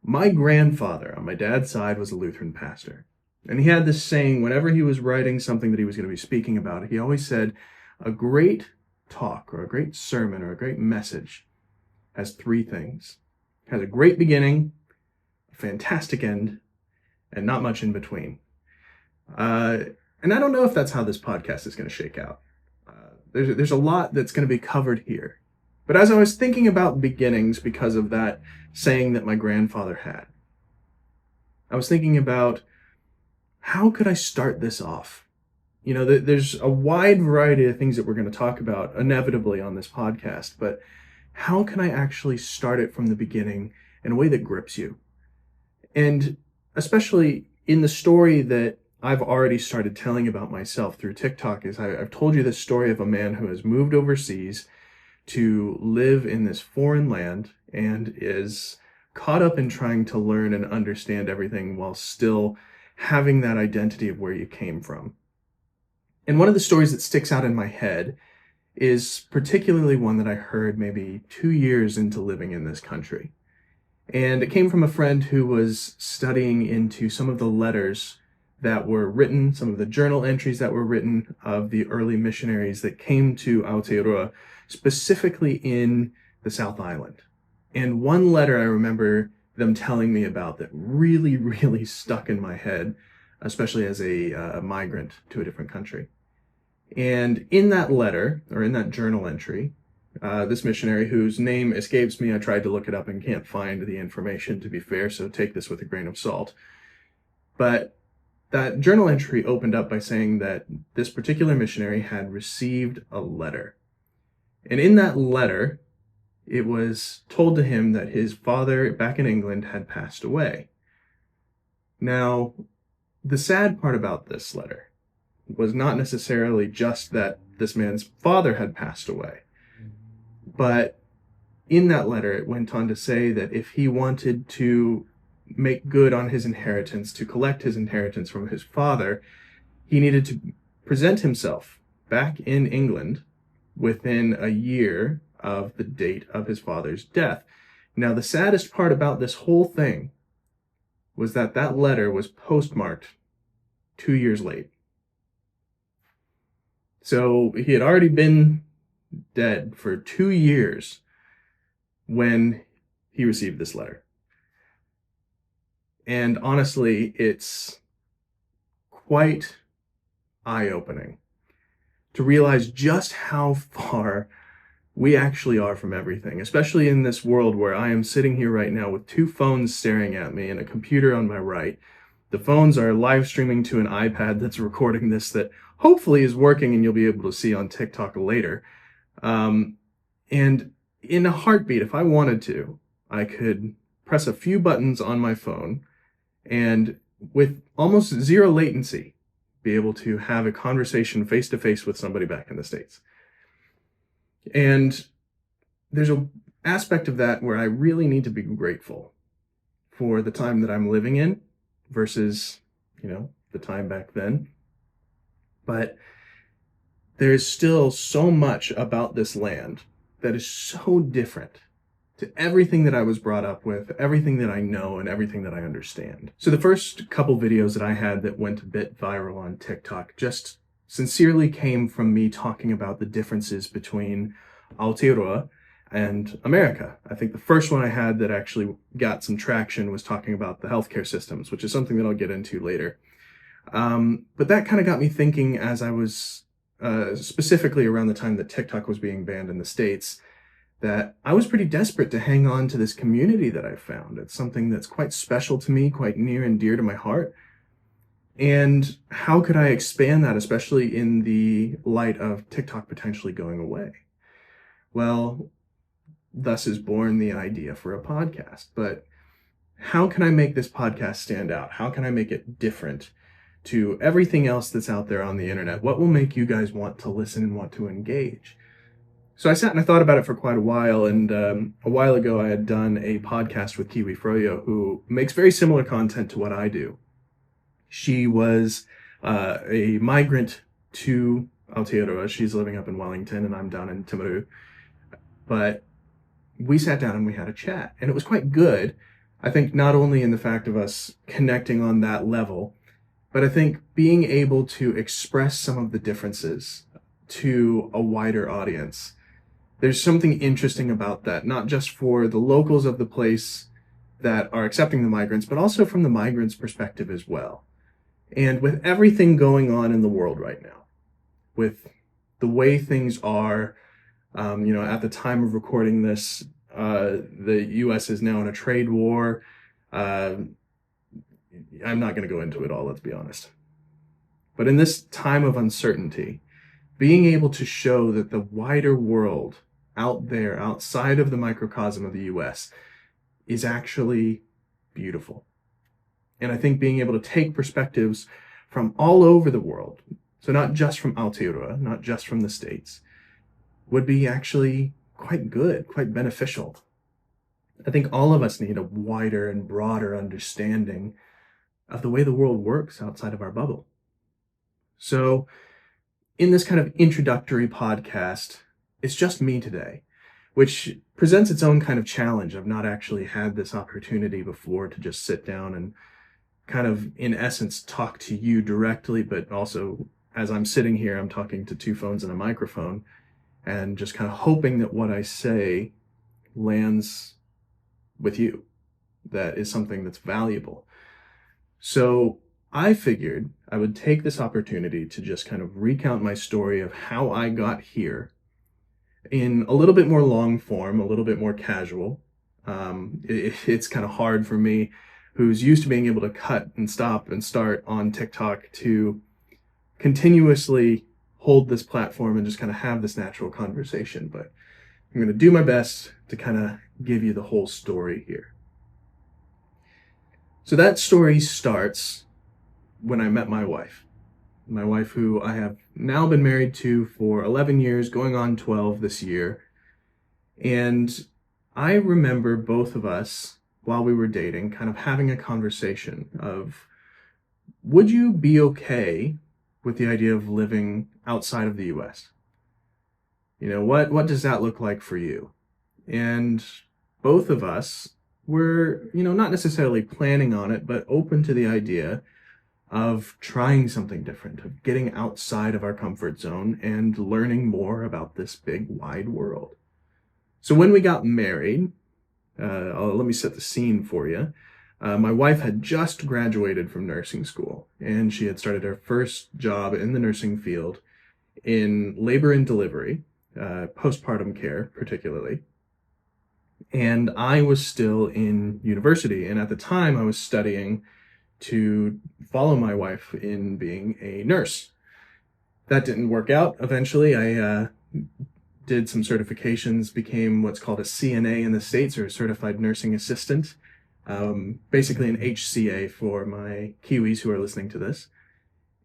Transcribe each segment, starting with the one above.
My grandfather on my dad's side was a Lutheran pastor. And he had this saying whenever he was writing something that he was going to be speaking about, he always said, a great talk or a great sermon or a great message has three things. It has a great beginning, a fantastic end, and not much in between. And I don't know if that's how this podcast is going to shake out. There's a lot that's going to be covered here. But as I was thinking about beginnings because of that saying that my grandfather had, I was thinking about how could I start this off? You know, there's a wide variety of things that we're going to talk about inevitably on this podcast, but how can I actually start it from the beginning in a way that grips you? And especially in the story that I've already started telling about myself through TikTok is I've told you this story of a man who has moved overseas to live in this foreign land and is caught up in trying to learn and understand everything while still having that identity of where you came from. And one of the stories that sticks out in my head is particularly one that I heard maybe 2 years into living in this country. And it came from a friend who was studying into some of the letters that were written, some of the journal entries that were written of the early missionaries that came to Aotearoa, specifically in the South Island. And one letter I remember them telling me about that really, really stuck in my head, especially as a migrant to a different country. And in that letter, or in that journal entry, this missionary, whose name escapes me, I tried to look it up and can't find the information, to be fair, so take this with a grain of salt. But that journal entry opened up by saying that this particular missionary had received a letter. And in that letter, it was told to him that his father back in England had passed away. Now, the sad part about this letter was not necessarily just that this man's father had passed away, but in that letter, it went on to say that if he wanted to make good on his inheritance, to collect his inheritance from his father, he needed to present himself back in England within a year of the date of his father's death. Now, the saddest part about this whole thing was that that letter was postmarked 2 years late. So he had already been dead for 2 years when he received this letter. And honestly, it's quite eye-opening to realize just how far we actually are from everything, especially in this world where I am sitting here right now with two phones staring at me and a computer on my right. The phones are live streaming to an iPad that's recording this that hopefully is working and you'll be able to see on TikTok later. And in a heartbeat, if I wanted to, I could press a few buttons on my phone and with almost zero latency, be able to have a conversation face-to-face with somebody back in the States. And there's an aspect of that where I really need to be grateful for the time that I'm living in versus, the time back then. But there's still so much about this land that is so different to everything that I was brought up with, everything that I know, and everything that I understand. So the first couple videos that I had that went a bit viral on TikTok just sincerely came from me talking about the differences between Aotearoa and America. I think the first one I had that actually got some traction was talking about the healthcare systems, which is something that I'll get into later. But that kind of got me thinking as I was specifically around the time that TikTok was being banned in the States, that I was pretty desperate to hang on to this community that I found. It's something that's quite special to me, quite near and dear to my heart. And how could I expand that, especially in the light of TikTok potentially going away? Well, thus is born the idea for a podcast. But how can I make this podcast stand out? How can I make it different to everything else that's out there on the internet? What will make you guys want to listen and want to engage? So I sat and I thought about it for quite a while, and a while ago I had done a podcast with Kiwi Froyo, who makes very similar content to what I do. She was a migrant to Aotearoa. She's living up in Wellington, and I'm down in Timaru. But we sat down and we had a chat, and it was quite good. I think not only in the fact of us connecting on that level, but I think being able to express some of the differences to a wider audience. There's something interesting about that, not just for the locals of the place that are accepting the migrants, but also from the migrants' perspective as well. And with everything going on in the world right now, with the way things are, at the time of recording this, the U.S. is now in a trade war. I'm not going to go into it all, let's be honest. But in this time of uncertainty, being able to show that the wider world out there, outside of the microcosm of the U.S., is actually beautiful. And I think being able to take perspectives from all over the world, so not just from Aotearoa, not just from the States, would be actually quite good, quite beneficial. I think all of us need a wider and broader understanding of the way the world works outside of our bubble. So in this kind of introductory podcast, it's just me today, which presents its own kind of challenge. I've not actually had this opportunity before to just sit down and kind of, in essence, talk to you directly, but also as I'm sitting here, I'm talking to two phones and a microphone, and just kind of hoping that what I say lands with you, that is something that's valuable. So I figured I would take this opportunity to just kind of recount my story of how I got here in a little bit more long form, a little bit more casual. It's kind of hard for me, who's used to being able to cut and stop and start on TikTok, to continuously hold this platform and just kind of have this natural conversation. But I'm going to do my best to kind of give you the whole story here. So that story starts when I met my wife, who I have now been married to for 11 years, going on 12 this year. And I remember both of us, while we were dating, kind of having a conversation of, would you be okay with the idea of living outside of the US? What does that look like for you? And both of us were, not necessarily planning on it, but open to the idea of trying something different, of getting outside of our comfort zone and learning more about this big, wide world. So when we got married, let me set the scene for you. My wife had just graduated from nursing school, and she had started her first job in the nursing field in labor and delivery, postpartum care particularly. And I was still in university, and at the time I was studying to follow my wife in being a nurse. That didn't work out. Eventually, I did some certifications, became what's called a CNA in the States, or a certified nursing assistant, basically an HCA for my Kiwis who are listening to this.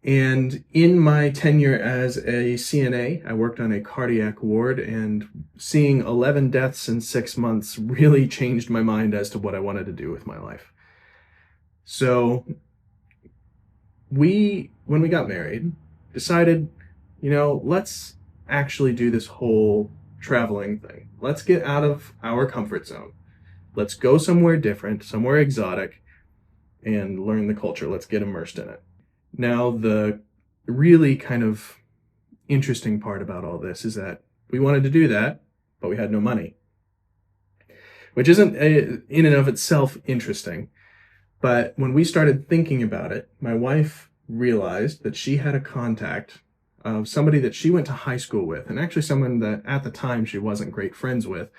And in my tenure as a CNA, I worked on a cardiac ward, and seeing 11 deaths in 6 months really changed my mind as to what I wanted to do with my life. So when we got married, decided, let's actually do this whole traveling thing. Let's get out of our comfort zone. Let's go somewhere different, somewhere exotic, and learn the culture. Let's get immersed in it. Now, the really kind of interesting part about all this is that we wanted to do that, but we had no money, which isn't in and of itself interesting. But when we started thinking about it, my wife realized that she had a contact of somebody that she went to high school with, and actually someone that at the time she wasn't great friends with.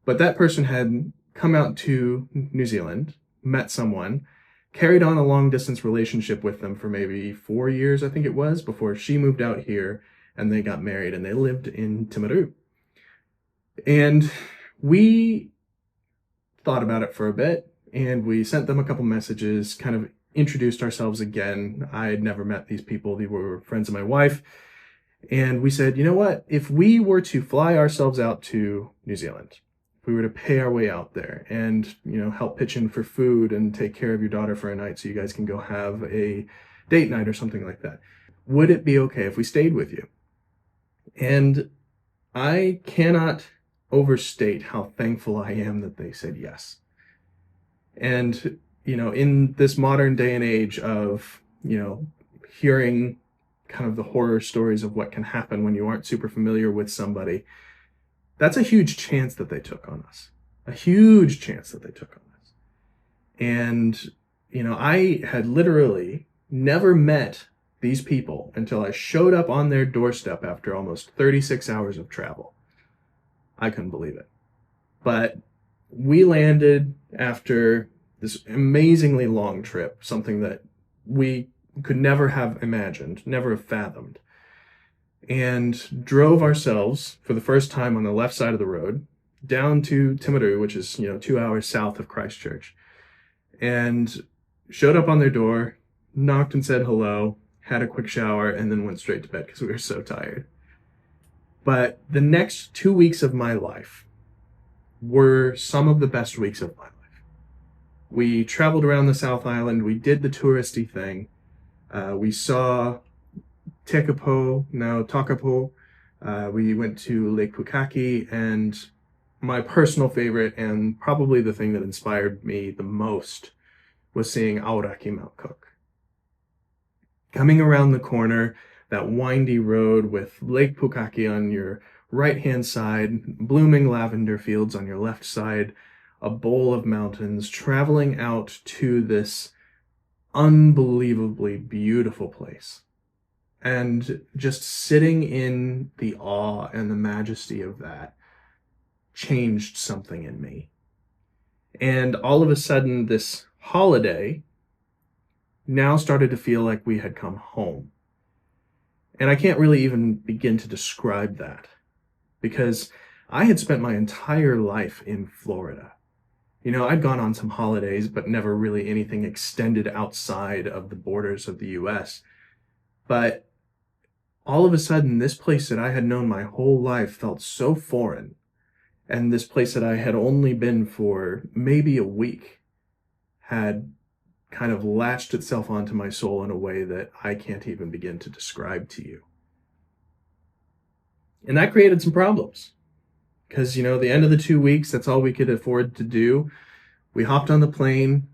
But that person had come out to New Zealand, met someone, carried on a long distance relationship with them for maybe 4 years, I think it was, before she moved out here, and they got married, and they lived in Timaru. And we thought about it for a bit, and we sent them a couple messages, kind of introduced ourselves again. I had never met these people. They were friends of my wife. And we said, you know what? If we were to fly ourselves out to New Zealand, if we were to pay our way out there and, help pitch in for food and take care of your daughter for a night so you guys can go have a date night or something like that, would it be okay if we stayed with you? And I cannot overstate how thankful I am that they said yes. And, in this modern day and age of, hearing kind of the horror stories of what can happen when you aren't super familiar with somebody, that's a huge chance that they took on us. A huge chance that they took on us. And, I had literally never met these people until I showed up on their doorstep after almost 36 hours of travel. I couldn't believe it. But we landed after this amazingly long trip, something that we could never have imagined, never have fathomed, and drove ourselves for the first time on the left side of the road down to Timaru, which is, 2 hours south of Christchurch, and showed up on their door, knocked and said hello, had a quick shower, and then went straight to bed because we were so tired. But the next 2 weeks of my life were some of the best weeks of my life. We traveled around the South Island. We did the touristy thing. We saw Takapo. We went to Lake Pukaki, and my personal favorite, and probably the thing that inspired me the most, was seeing Aoraki Mount Cook. Coming around the corner, that windy road with Lake Pukaki on your right-hand side, blooming lavender fields on your left side, a bowl of mountains, traveling out to this unbelievably beautiful place. And just sitting in the awe and the majesty of that changed something in me. And all of a sudden, this holiday now started to feel like we had come home. And I can't really even begin to describe that, because I had spent my entire life in Florida. I'd gone on some holidays, but never really anything extended outside of the borders of the US. But all of a sudden, this place that I had known my whole life felt so foreign. And this place that I had only been for maybe a week had kind of latched itself onto my soul in a way that I can't even begin to describe to you. And that created some problems. Because, the end of the 2 weeks, that's all we could afford to do. We hopped on the plane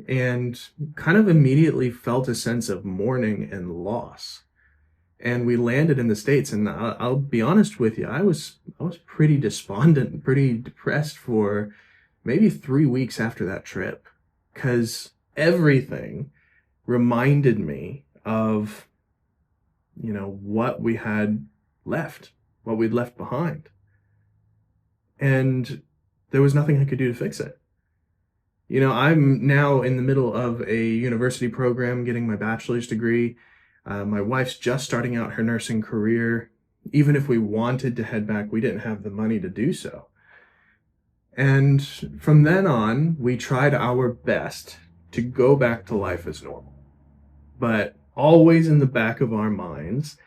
and kind of immediately felt a sense of mourning and loss. And we landed in the States, and I'll be honest with you, I was pretty despondent, pretty depressed for maybe 3 weeks after that trip, because everything reminded me of, what we had left, what we'd left behind. And there was nothing I could do to fix it. I'm now in the middle of a university program getting my bachelor's degree. My wife's just starting out her nursing career. Even if we wanted to head back, we didn't have the money to do so. And from then on, we tried our best to go back to life as normal. But always in the back of our minds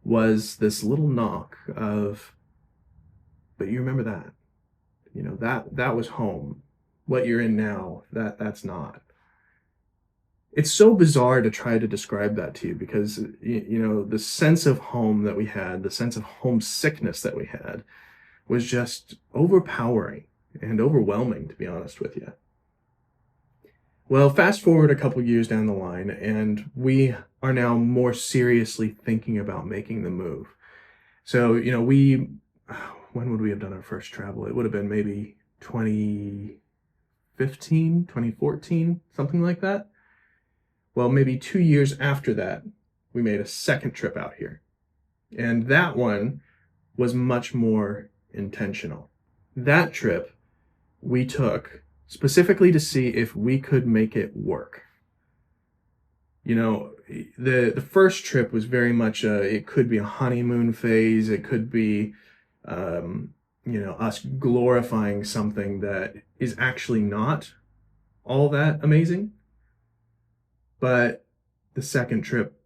was this little knock of, but you remember that? That was home. What you're in now, that's not. It's so bizarre to try to describe that to you, because, the sense of home that we had, the sense of homesickness that we had, was just overpowering and overwhelming, to be honest with you. Well, fast forward a couple years down the line, and we are now more seriously thinking about making the move. So, when would we have done our first travel? It would have been maybe 2015, 2014, something like that. Well, maybe 2 years after that, we made a second trip out here. And that one was much more intentional. That trip we took specifically to see if we could make it work. The first trip was very much it could be a honeymoon phase. It could be, us glorifying something that is actually not all that amazing. But the second trip,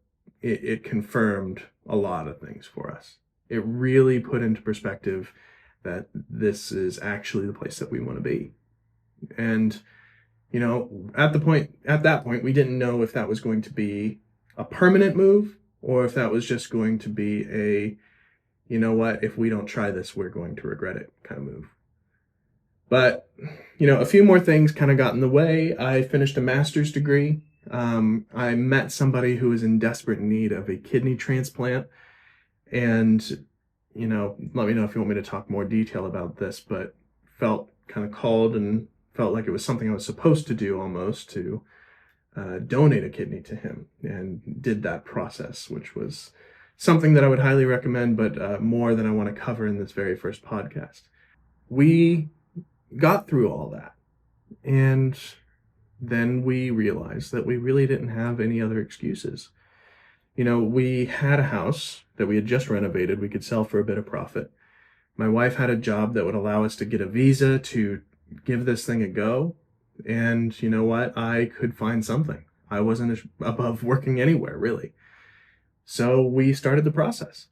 it confirmed a lot of things for us. It really put into perspective that this is actually the place that we want to be. And, at that point, we didn't know if that was going to be a permanent move or if that was just going to be a, if we don't try this, we're going to regret it kind of move. But, a few more things kind of got in the way. I finished a master's degree. I met somebody who was in desperate need of a kidney transplant. And, let me know if you want me to talk more detail about this, but felt kind of called and felt like it was something I was supposed to do almost to donate a kidney to him, and did that process, which was something that I would highly recommend, but more than I want to cover in this very first podcast. We got through all that, and then we realized that we really didn't have any other excuses. We had a house that we had just renovated. We could sell for a bit of profit. My wife had a job that would allow us to get a visa to give this thing a go. And you know what? I could find something. I wasn't above working anywhere, really. So we started the process.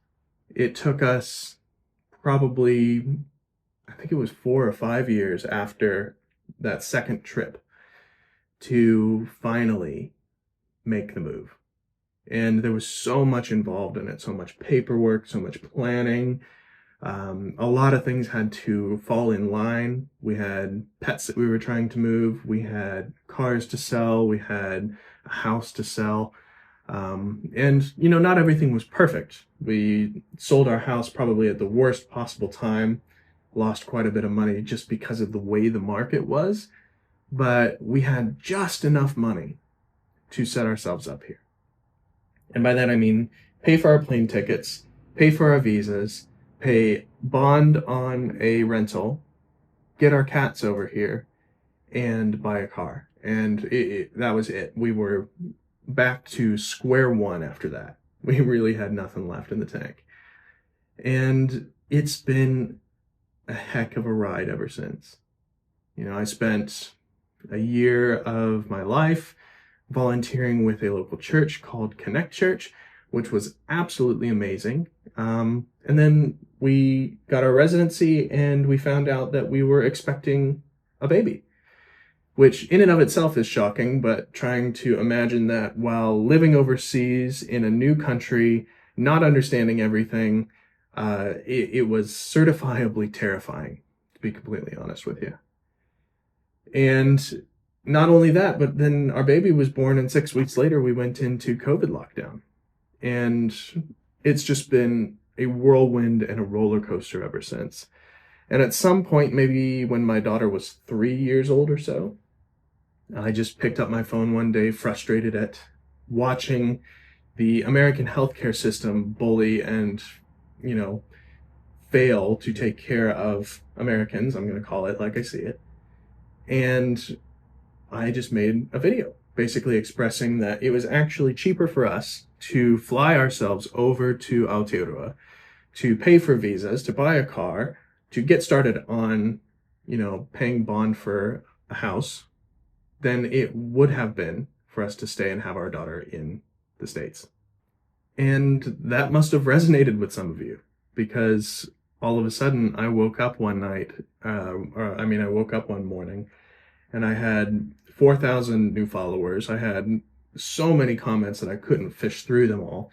It took us probably, I think it was 4 or 5 years after that second trip to finally make the move. And there was so much involved in it, so much paperwork, so much planning. A lot of things had to fall in line. We had pets that we were trying to move. We had cars to sell. We had a house to sell. And, not everything was perfect. We sold our house probably at the worst possible time, lost quite a bit of money just because of the way the market was. But we had just enough money to set ourselves up here. And by that, I mean pay for our plane tickets, pay for our visas, pay bond on a rental, get our cats over here, and buy a car. And that was it. We were back to square one after that. We really had nothing left in the tank. And it's been a heck of a ride ever since. I spent a year of my life volunteering with a local church called Connect Church, which was absolutely amazing. And then we got our residency and we found out that we were expecting a baby, which in and of itself is shocking, but trying to imagine that while living overseas in a new country, not understanding everything, it was certifiably terrifying, to be completely honest with you. And not only that, but then our baby was born, and 6 weeks later, we went into COVID lockdown. And it's just been a whirlwind and a roller coaster ever since. And at some point, maybe when my daughter was 3 years old or so, I just picked up my phone one day, frustrated at watching the American healthcare system bully and, fail to take care of Americans. I'm going to call it like I see it. And I just made a video basically expressing that it was actually cheaper for us to fly ourselves over to Aotearoa, to pay for visas, to buy a car, to get started on, paying bond for a house, than it would have been for us to stay and have our daughter in the States. And that must have resonated with some of you, because all of a sudden I woke up one morning and I had 4,000 new followers. I had so many comments that I couldn't fish through them all.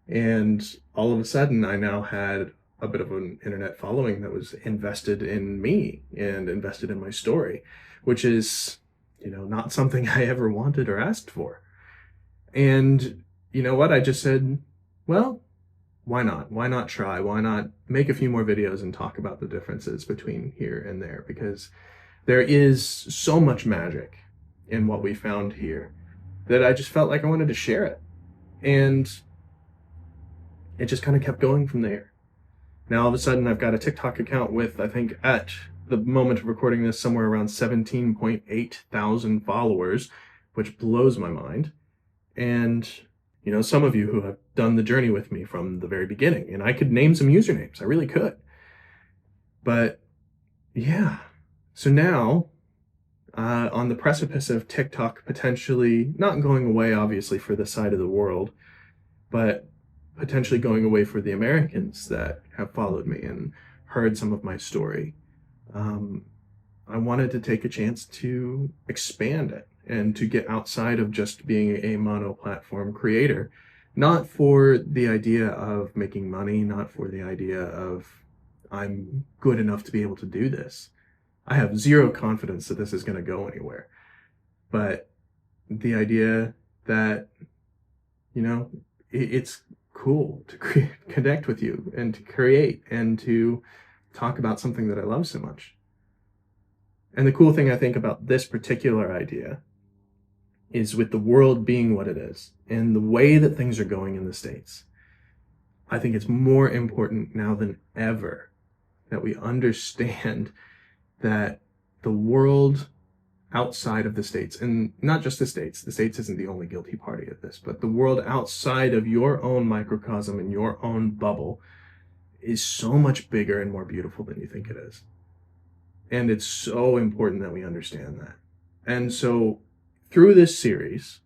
And all of a sudden, I now had a bit of an internet following that was invested in me and invested in my story, which is, not something I ever wanted or asked for. And you know what? I just said, well, why not? Why not try? Why not make a few more videos and talk about the differences between here and there? Because there is so much magic in what we found here that I just felt like I wanted to share it. And it just kind of kept going from there. Now, all of a sudden, I've got a TikTok account with, I think, at the moment of recording this, somewhere around 17.8 thousand followers, which blows my mind. And, some of you who have done the journey with me from the very beginning, and I could name some usernames. I really could. But, yeah. So now, on the precipice of TikTok potentially not going away, obviously, for this side of the world, but potentially going away for the Americans that have followed me and heard some of my story, I wanted to take a chance to expand it and to get outside of just being a mono-platform creator, not for the idea of making money, not for the idea of I'm good enough to be able to do this, I have zero confidence that this is going to go anywhere. But the idea that, it's cool to connect with you and to create and to talk about something that I love so much. And the cool thing I think about this particular idea is, with the world being what it is and the way that things are going in the States, I think it's more important now than ever that we understand that the world outside of the States, and not just the States isn't the only guilty party of this, but the world outside of your own microcosm and your own bubble is so much bigger and more beautiful than you think it is. And it's so important that we understand that. And so through this series,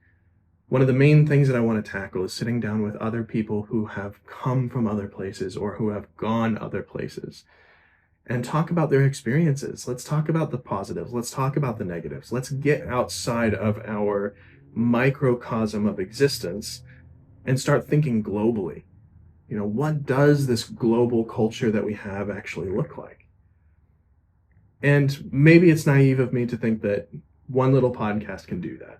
one of the main things that I want to tackle is sitting down with other people who have come from other places or who have gone other places and talk about their experiences. Let's talk about the positives. Let's talk about the negatives. Let's get outside of our microcosm of existence and start thinking globally. What does this global culture that we have actually look like? And maybe it's naive of me to think that one little podcast can do that.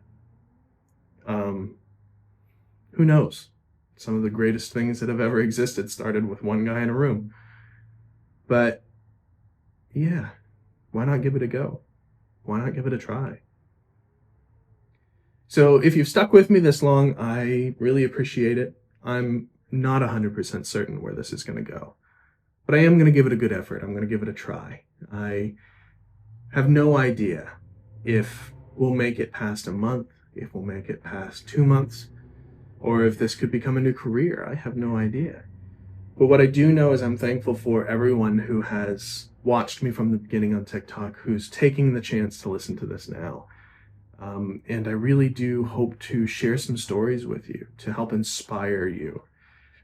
Who knows? Some of the greatest things that have ever existed started with one guy in a room. But yeah, why not give it a go? Why not give it a try? So if you've stuck with me this long, I really appreciate it. I'm not 100% certain where this is going to go, but I am going to give it a good effort. I'm going to give it a try. I have no idea if we'll make it past a month, if we'll make it past 2 months, or if this could become a new career. I have no idea. But what I do know is I'm thankful for everyone who has watched me from the beginning on TikTok, who's taking the chance to listen to this now. And I really do hope to share some stories with you, to help inspire you,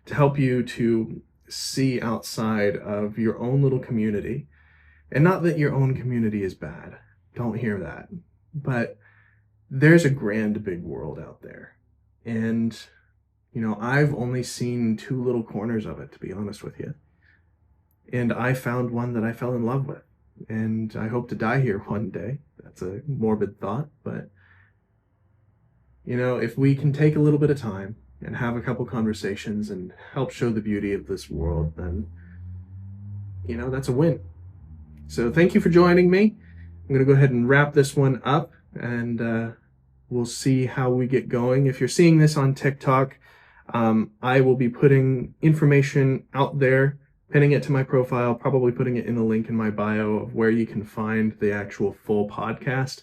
to help you to see outside of your own little community. And not that your own community is bad. Don't hear that. But there's a grand big world out there. And, I've only seen 2 little corners of it, to be honest with you. And I found one that I fell in love with. And I hope to die here one day. That's a morbid thought, but, if we can take a little bit of time and have a couple conversations and help show the beauty of this world, then, that's a win. So thank you for joining me. I'm going to go ahead and wrap this one up, and we'll see how we get going. If you're seeing this on TikTok, I will be putting information out there, pinning it to my profile, probably putting it in the link in my bio of where you can find the actual full podcast.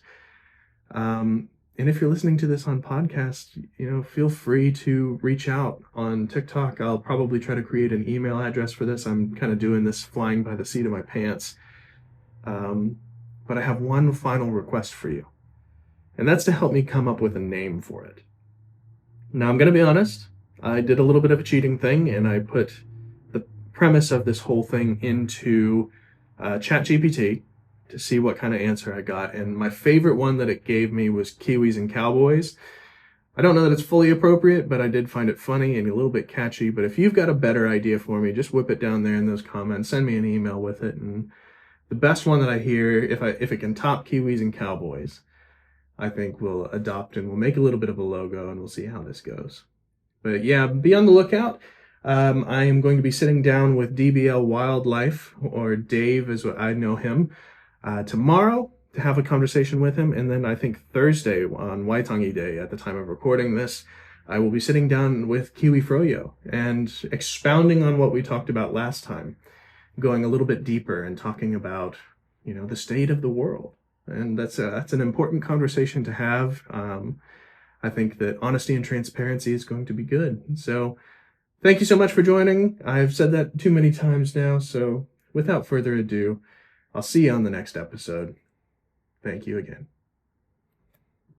And if you're listening to this on podcast, feel free to reach out on TikTok. I'll probably try to create an email address for this. I'm kind of doing this flying by the seat of my pants. But I have one final request for you, and that's to help me come up with a name for it. Now, I'm going to be honest. I did a little bit of a cheating thing, and I put the premise of this whole thing into ChatGPT to see what kind of answer I got. And my favorite one that it gave me was Kiwis and Cowboys. I don't know that it's fully appropriate, but I did find it funny and a little bit catchy. But if you've got a better idea for me, just whip it down there in those comments. Send me an email with it. And the best one that I hear, if it can top Kiwis and Cowboys, I think we'll adopt, and we'll make a little bit of a logo, and we'll see how this goes. But yeah, be on the lookout. I am going to be sitting down with DBL Wildlife, or Dave as what I know him, tomorrow to have a conversation with him. And then I think Thursday on Waitangi Day, at the time of recording this, I will be sitting down with Kiwi Froyo and expounding on what we talked about last time, going a little bit deeper and talking about, the state of the world. And that's an important conversation to have. I think that honesty and transparency is going to be good. So thank you so much for joining. I've said that too many times now. So without further ado, I'll see you on the next episode. Thank you again.